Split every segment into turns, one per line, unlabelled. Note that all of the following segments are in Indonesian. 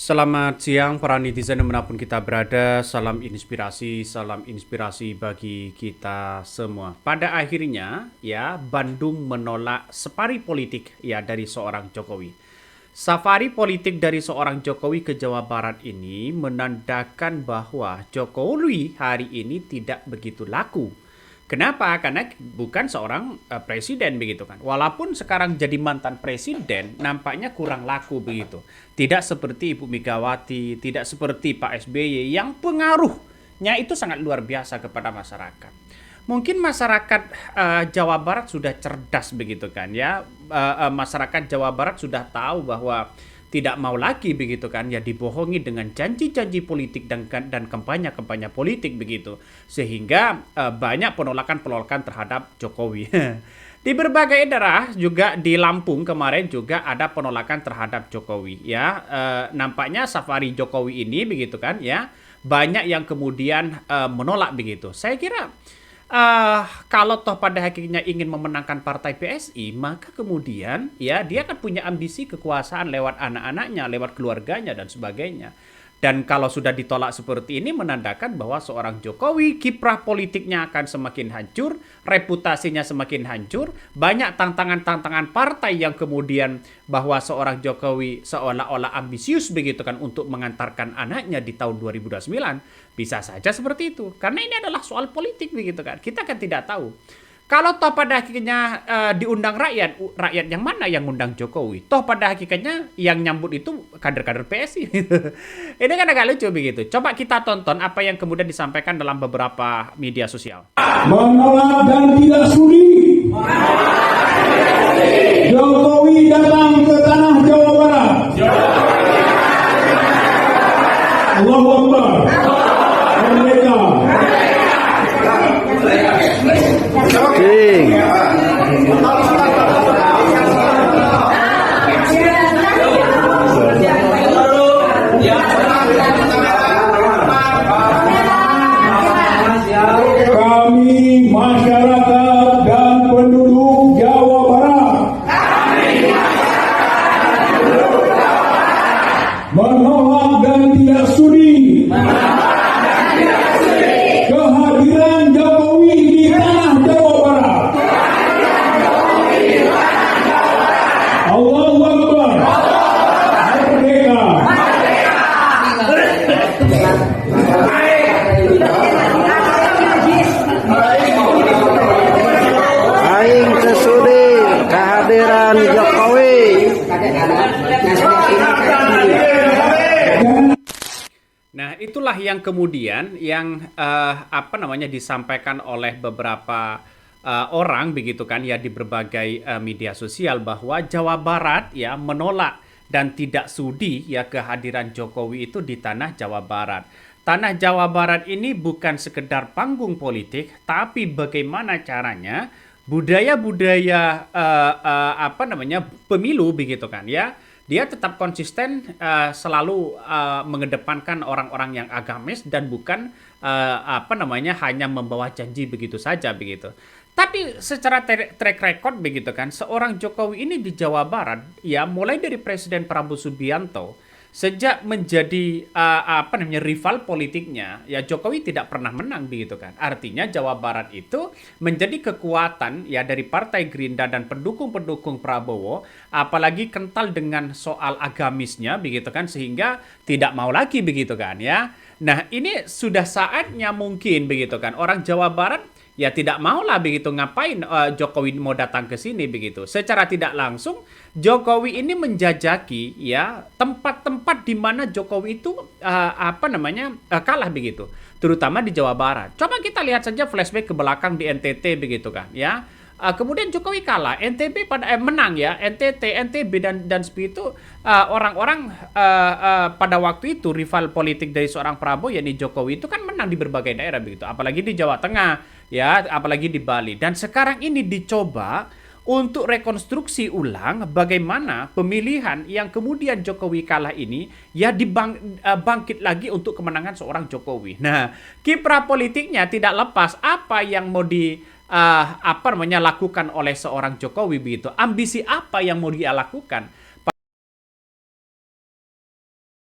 Selamat siang para netizen dimanapun kita berada. Salam inspirasi bagi kita semua. Pada akhirnya, ya, Bandung menolak safari politik ya dari seorang Jokowi. Safari politik dari seorang Jokowi ke Jawa Barat ini menandakan bahwa Jokowi hari ini tidak begitu laku. Kenapa? Karena bukan seorang presiden begitu kan. Walaupun sekarang jadi mantan presiden, nampaknya kurang laku begitu. Tidak seperti Ibu Megawati, tidak seperti Pak SBY yang pengaruhnya itu sangat luar biasa kepada masyarakat. Mungkin masyarakat Jawa Barat sudah cerdas begitu kan ya. Masyarakat Jawa Barat sudah tahu bahwa tidak mau lagi begitu kan ya dibohongi dengan janji-janji politik dan kampanye-kampanye politik begitu sehingga banyak penolakan-penolakan terhadap Jokowi. Di berbagai daerah juga di Lampung kemarin juga ada penolakan terhadap Jokowi ya. Nampaknya safari Jokowi ini begitu kan ya banyak yang kemudian menolak begitu. Saya kira kalau toh pada akhirnya ingin memenangkan partai PSI, maka kemudian ya dia akan punya ambisi kekuasaan lewat anak-anaknya, lewat keluarganya dan sebagainya. Dan kalau sudah ditolak seperti ini menandakan bahwa seorang Jokowi kiprah politiknya akan semakin hancur, reputasinya semakin hancur, banyak tantangan-tantangan partai yang kemudian bahwa seorang Jokowi seolah-olah ambisius begitu kan untuk mengantarkan anaknya di tahun 2029. Bisa saja seperti itu. Karena ini adalah soal politik begitu kan. Kita kan tidak tahu. Kalau toh pada akhirnya diundang rakyat, rakyat yang mana yang undang Jokowi? Toh pada hakikatnya yang nyambut itu kader-kader PSI. Ini kan agak lucu begitu. Coba kita tonton apa yang kemudian disampaikan dalam beberapa media sosial.
Menolak dan tidak sudi Jokowi datang ke tanah Jawa Barat. Allahu Akbar. Merdeka. Kami masyarakat dan penduduk Jawa Barat menolak dan tidak sudi kehadiran Jokowi di tanah Jawa Barat. Allahu Akbar. Merdeka.
Aing sesudi kehadiran Jokowi.
Nah, itulah yang kemudian yang disampaikan oleh beberapa orang begitu kan ya di berbagai media sosial bahwa Jawa Barat ya menolak dan tidak sudi ya kehadiran Jokowi itu di tanah Jawa Barat. Tanah Jawa Barat ini bukan sekedar panggung politik, tapi bagaimana caranya budaya-budaya pemilu begitu kan ya. Dia tetap konsisten selalu mengedepankan orang-orang yang agamis dan bukan hanya membawa janji begitu saja begitu. Tapi secara track record begitu kan, seorang Jokowi ini di Jawa Barat ya mulai dari Presiden Prabowo Subianto sejak menjadi rival politiknya ya Jokowi tidak pernah menang begitu kan. Artinya Jawa Barat itu menjadi kekuatan ya dari Partai Gerindra dan pendukung-pendukung Prabowo, apalagi kental dengan soal agamisnya begitu kan sehingga tidak mau lagi begitu kan ya. Nah, ini sudah saatnya mungkin begitu kan orang Jawa Barat ya tidak maulah begitu ngapain Jokowi mau datang ke sini begitu. Secara tidak langsung Jokowi ini menjajaki ya tempat-tempat di mana Jokowi itu kalah begitu, terutama di Jawa Barat. Coba kita lihat saja flashback ke belakang di NTT begitu kan ya. Kemudian Jokowi kalah, NTB menang ya, NTB dan seperti itu orang-orang pada waktu itu rival politik dari seorang Prabowo yakni Jokowi itu kan menang di berbagai daerah begitu, apalagi di Jawa Tengah ya, apalagi di Bali. Dan sekarang ini dicoba untuk rekonstruksi ulang bagaimana pemilihan yang kemudian Jokowi kalah ini ya bangkit lagi untuk kemenangan seorang Jokowi. Nah, kiprah politiknya tidak lepas apa yang mau lakukan oleh seorang Jokowi begitu. Ambisi apa yang mau dia lakukan?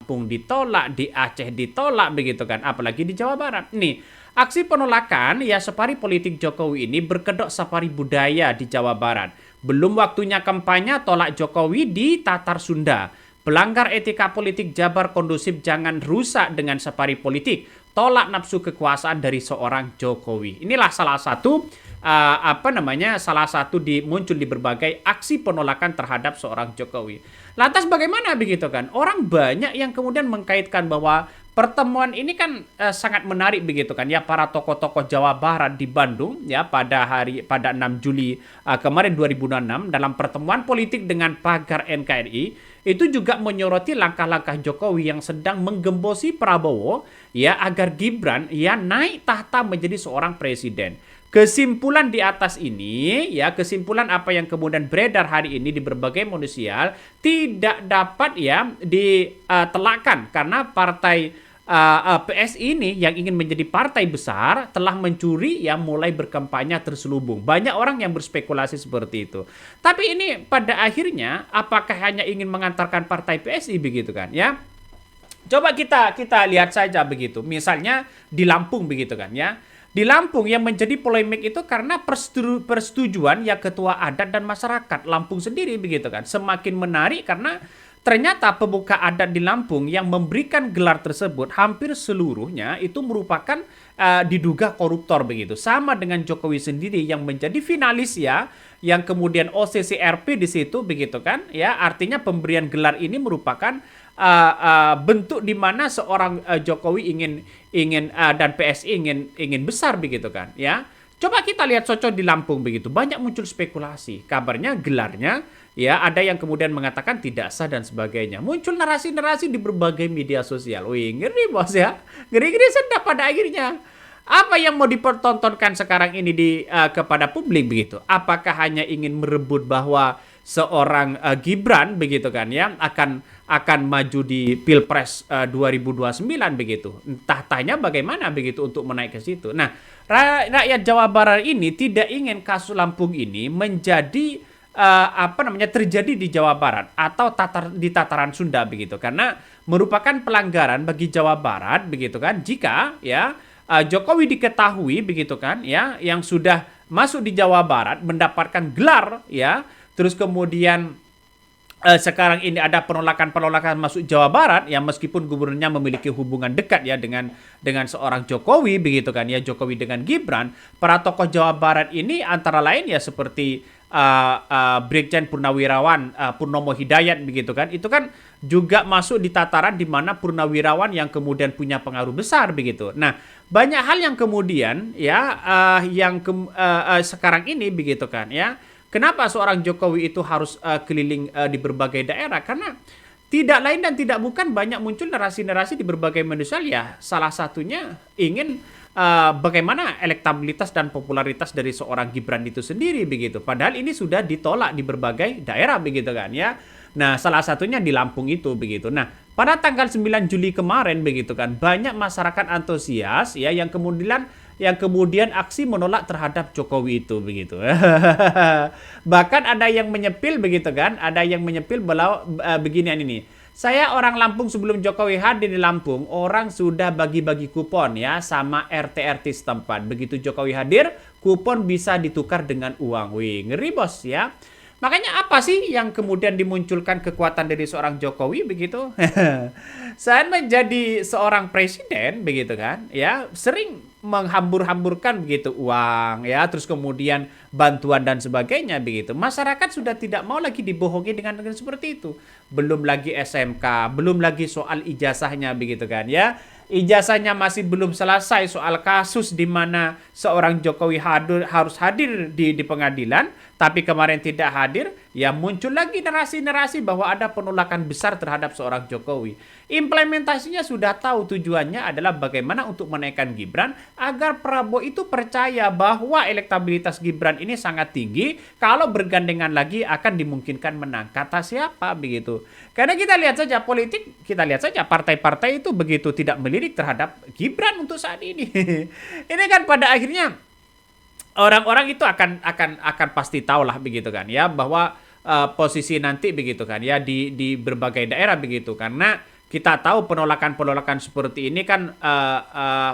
Lampung ditolak, di Aceh ditolak begitu kan, apalagi di Jawa Barat. Nih, aksi penolakan ya safari politik Jokowi ini berkedok safari budaya di Jawa Barat. Belum waktunya kampanye, tolak Jokowi di Tatar Sunda. Pelanggar etika politik Jabar kondusif, jangan rusak dengan safari politik. Tolak nafsu kekuasaan dari seorang Jokowi. Inilah salah satu salah satu muncul di berbagai aksi penolakan terhadap seorang Jokowi. Lantas bagaimana begitu kan? Orang banyak yang kemudian mengkaitkan bahwa pertemuan ini kan sangat menarik begitu kan ya, para tokoh-tokoh Jawa Barat di Bandung ya pada 6 Juli kemarin 2006 dalam pertemuan politik dengan pagar NKRI itu juga menyoroti langkah-langkah Jokowi yang sedang menggembosi Prabowo ya agar Gibran ya naik tahta menjadi seorang presiden. Kesimpulan di atas ini, ya kesimpulan apa yang kemudian beredar hari ini di berbagai media sosial tidak dapat ya ditelakkan karena partai PSI ini yang ingin menjadi partai besar telah mencuri ya mulai berkampanye terselubung. Banyak orang yang berspekulasi seperti itu. Tapi ini pada akhirnya apakah hanya ingin mengantarkan partai PSI begitu kan ya? Coba kita lihat saja begitu. Misalnya di Lampung begitu kan ya. Di Lampung yang menjadi polemik itu karena persetujuan ya ketua adat dan masyarakat Lampung sendiri begitu kan. Semakin menarik karena ternyata pemuka adat di Lampung yang memberikan gelar tersebut hampir seluruhnya itu merupakan diduga koruptor begitu. Sama dengan Jokowi sendiri yang menjadi finalis ya, yang kemudian OCCRP di situ begitu kan. Ya, artinya pemberian gelar ini merupakan bentuk di mana seorang Jokowi ingin dan PSI ingin besar begitu kan ya. Coba kita lihat cocok di Lampung begitu, banyak muncul spekulasi. Kabarnya gelarnya ya ada yang kemudian mengatakan tidak sah dan sebagainya. Muncul narasi-narasi di berbagai media sosial. Wih, ngeri bos ya. Ngeri-ngeri sedap pada akhirnya. Apa yang mau dipertontonkan sekarang ini kepada publik begitu? Apakah hanya ingin merebut bahwa seorang Gibran begitu kan ya akan maju di Pilpres 2029 begitu. Tahtanya bagaimana begitu untuk menaik ke situ. Nah, rakyat Jawa Barat ini tidak ingin kasus Lampung ini menjadi terjadi di Jawa Barat atau di tataran Sunda begitu, karena merupakan pelanggaran bagi Jawa Barat begitu kan jika ya Jokowi diketahui begitu kan ya yang sudah masuk di Jawa Barat mendapatkan gelar ya, terus kemudian sekarang ini ada penolakan masuk Jawa Barat ya, meskipun gubernurnya memiliki hubungan dekat ya dengan seorang Jokowi begitu kan ya, Jokowi dengan Gibran. Para tokoh Jawa Barat ini antara lain ya seperti Brigjen Purnawirawan Purnomo Hidayat begitu kan, itu kan juga masuk di tataran di mana purnawirawan yang kemudian punya pengaruh besar begitu. Nah, banyak hal yang kemudian ya sekarang ini begitu kan ya. Kenapa seorang Jokowi itu harus keliling di berbagai daerah? Karena tidak lain dan tidak bukan banyak muncul narasi-narasi di berbagai media sosial ya. Salah satunya ingin bagaimana elektabilitas dan popularitas dari seorang Gibran itu sendiri begitu. Padahal ini sudah ditolak di berbagai daerah begitu kan ya. Nah, salah satunya di Lampung itu begitu. Nah, pada tanggal 9 Juli kemarin begitu kan, banyak masyarakat antusias ya yang kemudian aksi menolak terhadap Jokowi itu begitu. Bahkan ada yang menyepil begitu kan, ada yang menyepil beginian ini. Saya orang Lampung, sebelum Jokowi hadir di Lampung, orang sudah bagi-bagi kupon ya sama RT-RT setempat. Begitu Jokowi hadir, kupon bisa ditukar dengan uang. Wih, ngeri bos ya. Makanya apa sih yang kemudian dimunculkan kekuatan dari seorang Jokowi begitu? Saat menjadi seorang presiden begitu kan, ya sering menghambur-hamburkan begitu uang ya, terus kemudian bantuan dan sebagainya begitu. Masyarakat sudah tidak mau lagi dibohongi dengan seperti itu. Belum lagi SMK, belum lagi soal ijazahnya begitu kan ya. Ijazahnya masih belum selesai, soal kasus di mana seorang Jokowi harus hadir di pengadilan, tapi kemarin tidak hadir, ya muncul lagi narasi-narasi bahwa ada penolakan besar terhadap seorang Jokowi. Implementasinya sudah tahu, tujuannya adalah bagaimana untuk menaikkan Gibran agar Prabowo itu percaya bahwa elektabilitas Gibran ini sangat tinggi, kalau bergandengan lagi akan dimungkinkan menang. Kata siapa begitu? Karena kita lihat saja politik, kita lihat saja partai-partai itu begitu tidak melirik terhadap Gibran untuk saat ini. Ini kan pada akhirnya orang-orang itu akan pasti tahu lah begitu kan ya, bahwa posisi nanti begitu kan ya di berbagai daerah begitu, karena kita tahu penolakan-penolakan seperti ini kan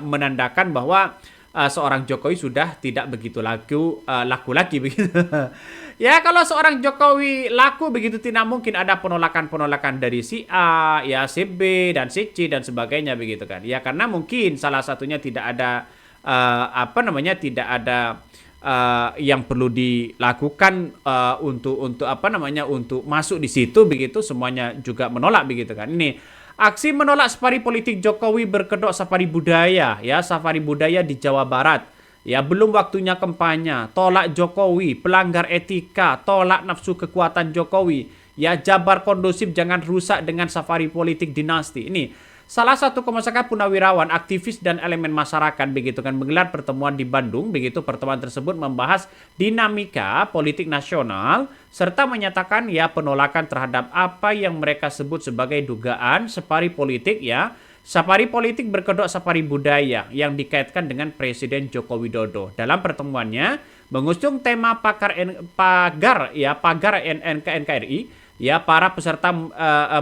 menandakan bahwa seorang Jokowi sudah tidak begitu laku lagi begitu. Ya kalau seorang Jokowi laku begitu tidak mungkin ada penolakan-penolakan dari si A, ya si B dan si C dan sebagainya begitu kan. Ya karena mungkin salah satunya tidak ada tidak ada yang perlu dilakukan untuk masuk di situ begitu, semuanya juga menolak begitu kan. Ini aksi menolak safari politik Jokowi berkedok safari budaya, ya safari budaya di Jawa Barat. Ya belum waktunya kampanye, tolak Jokowi, pelanggar etika, tolak nafsu kekuatan Jokowi. Ya Jabar kondusif, jangan rusak dengan safari politik dinasti. Ini salah satu masyarakat punawirawan, aktivis dan elemen masyarakat begitu kan menggelar pertemuan di Bandung begitu. Pertemuan tersebut membahas dinamika politik nasional serta menyatakan ya penolakan terhadap apa yang mereka sebut sebagai dugaan safari politik, ya safari politik berkedok safari budaya yang dikaitkan dengan Presiden Joko Widodo. Dalam pertemuannya mengusung tema pagar NKRI. Ya, para peserta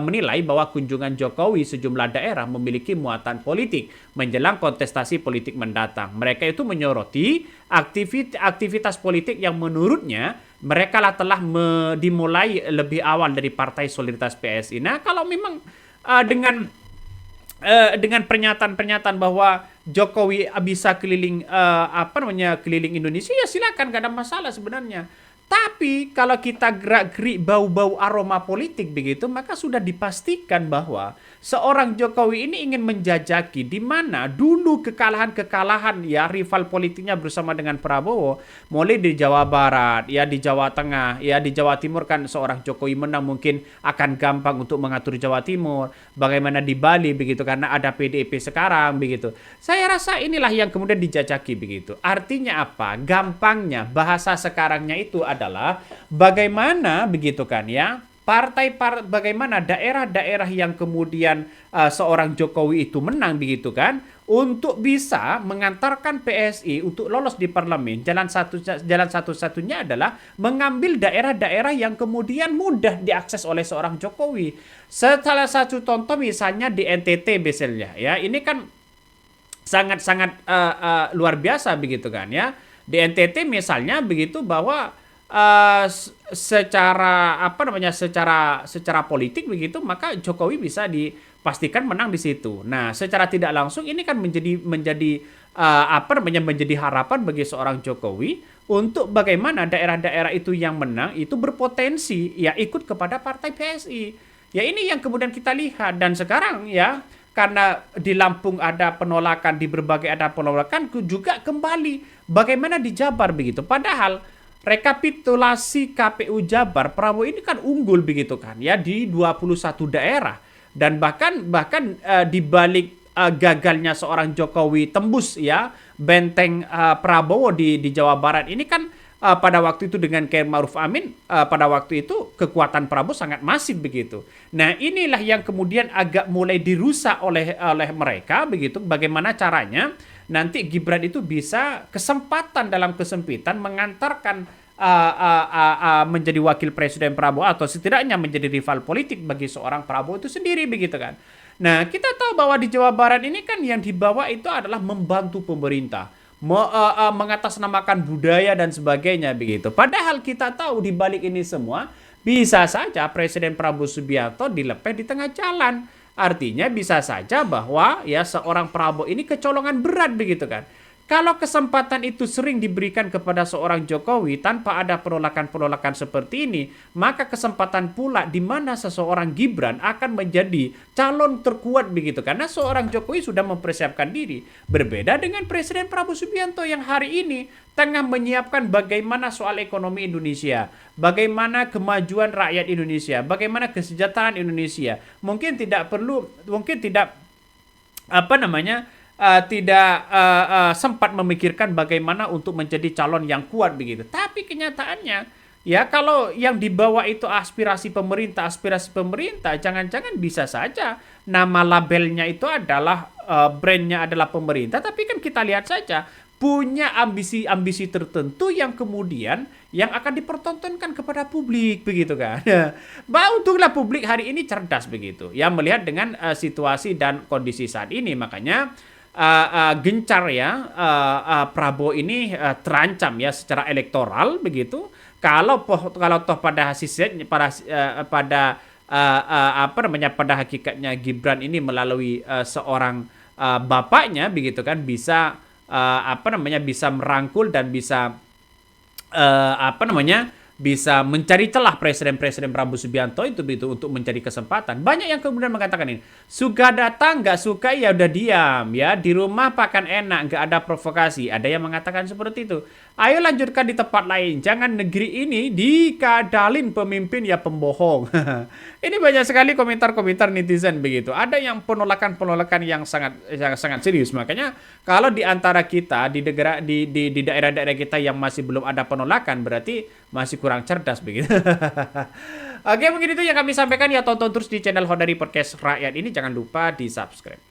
menilai bahwa kunjungan Jokowi sejumlah daerah memiliki muatan politik menjelang kontestasi politik mendatang. Mereka itu menyoroti aktivitas politik yang menurutnya mereka telah dimulai lebih awal dari Partai Solidaritas PSI. Nah, kalau memang dengan pernyataan-pernyataan bahwa Jokowi bisa keliling keliling Indonesia, ya silakan, gak ada masalah sebenarnya. Tapi kalau kita gerak-gerik bau-bau aroma politik begitu, maka sudah dipastikan bahwa seorang Jokowi ini ingin menjajaki di mana dulu kekalahan-kekalahan ya rival politiknya bersama dengan Prabowo, mulai di Jawa Barat, ya di Jawa Tengah, ya di Jawa Timur kan seorang Jokowi menang mungkin akan gampang untuk mengatur Jawa Timur. Bagaimana di Bali begitu karena ada PDIP sekarang begitu. Saya rasa inilah yang kemudian dijajaki begitu. Artinya apa? Gampangnya bahasa sekarangnya itu adalah bagaimana begitu kan ya bagaimana daerah-daerah yang kemudian seorang Jokowi itu menang begitu kan untuk bisa mengantarkan PSI untuk lolos di parlemen. Jalan satu-satunya adalah mengambil daerah-daerah yang kemudian mudah diakses oleh seorang Jokowi. Salah satu contoh misalnya di NTT misalnya ya, ini kan sangat-sangat luar biasa begitu kan ya. Di NTT misalnya begitu bahwa secara politik begitu maka Jokowi bisa dipastikan menang di situ. Nah, secara tidak langsung ini kan menjadi harapan bagi seorang Jokowi untuk bagaimana daerah-daerah itu yang menang itu berpotensi ya ikut kepada partai PSI. Ya ini yang kemudian kita lihat, dan sekarang ya karena di Lampung ada penolakan, di berbagai ada penolakan juga kembali bagaimana di Jabar begitu. Padahal rekapitulasi KPU Jabar, Prabowo ini kan unggul begitu kan ya di 21 daerah, dan bahkan di balik gagalnya seorang Jokowi tembus ya benteng Prabowo di Jawa Barat ini kan pada waktu itu dengan Kiai Ma'ruf Amin pada waktu itu kekuatan Prabowo sangat masif begitu. Nah, inilah yang kemudian agak mulai dirusak oleh mereka begitu. Bagaimana caranya nanti Gibran itu bisa kesempatan dalam kesempitan mengantarkan menjadi wakil presiden Prabowo atau setidaknya menjadi rival politik bagi seorang Prabowo itu sendiri begitu kan. Nah, kita tahu bahwa di Jawa Barat ini kan yang dibawa itu adalah membantu pemerintah, mengatasnamakan budaya dan sebagainya begitu. Padahal kita tahu di balik ini semua bisa saja Presiden Prabowo Subianto dilepeh di tengah jalan. Artinya bisa saja bahwa ya seorang Prabowo ini kecolongan berat begitu kan. Kalau kesempatan itu sering diberikan kepada seorang Jokowi tanpa ada penolakan-penolakan seperti ini, maka kesempatan pula di mana seseorang Gibran akan menjadi calon terkuat begitu. Karena seorang Jokowi sudah mempersiapkan diri. Berbeda dengan Presiden Prabowo Subianto yang hari ini tengah menyiapkan bagaimana soal ekonomi Indonesia, bagaimana kemajuan rakyat Indonesia, bagaimana kesejahteraan Indonesia. Mungkin tidak sempat memikirkan bagaimana untuk menjadi calon yang kuat begitu. Tapi kenyataannya ya kalau yang dibawa itu aspirasi pemerintah, jangan-jangan bisa saja nama labelnya itu adalah brandnya adalah pemerintah, tapi kan kita lihat saja punya ambisi-ambisi tertentu yang kemudian yang akan dipertontonkan kepada publik begitu kan. Untunglah publik hari ini cerdas begitu. Ya melihat dengan situasi dan kondisi saat ini, makanya gencar ya Prabowo ini terancam ya secara elektoral begitu. Kalau toh pada hasilnya pada pada hakikatnya Gibran ini melalui seorang bapaknya begitu kan bisa bisa merangkul dan bisa bisa mencari celah Presiden Prabowo Subianto itu untuk mencari kesempatan. Banyak yang kemudian mengatakan ini, suka datang, nggak suka ya udah diam ya, di rumah makan enak, nggak ada provokasi. Ada yang mengatakan seperti itu. Ayo lanjutkan di tempat lain, jangan negeri ini dikadalin pemimpin ya pembohong. Ini banyak sekali komentar-komentar netizen begitu. Ada yang penolakan yang sangat serius. Makanya kalau di antara kita di daerah-daerah kita yang masih belum ada penolakan, berarti masih kurang cerdas begitu. Oke, mungkin itu yang kami sampaikan ya. Tonton terus di channel Hodari Podcast Rakyat ini, jangan lupa di subscribe.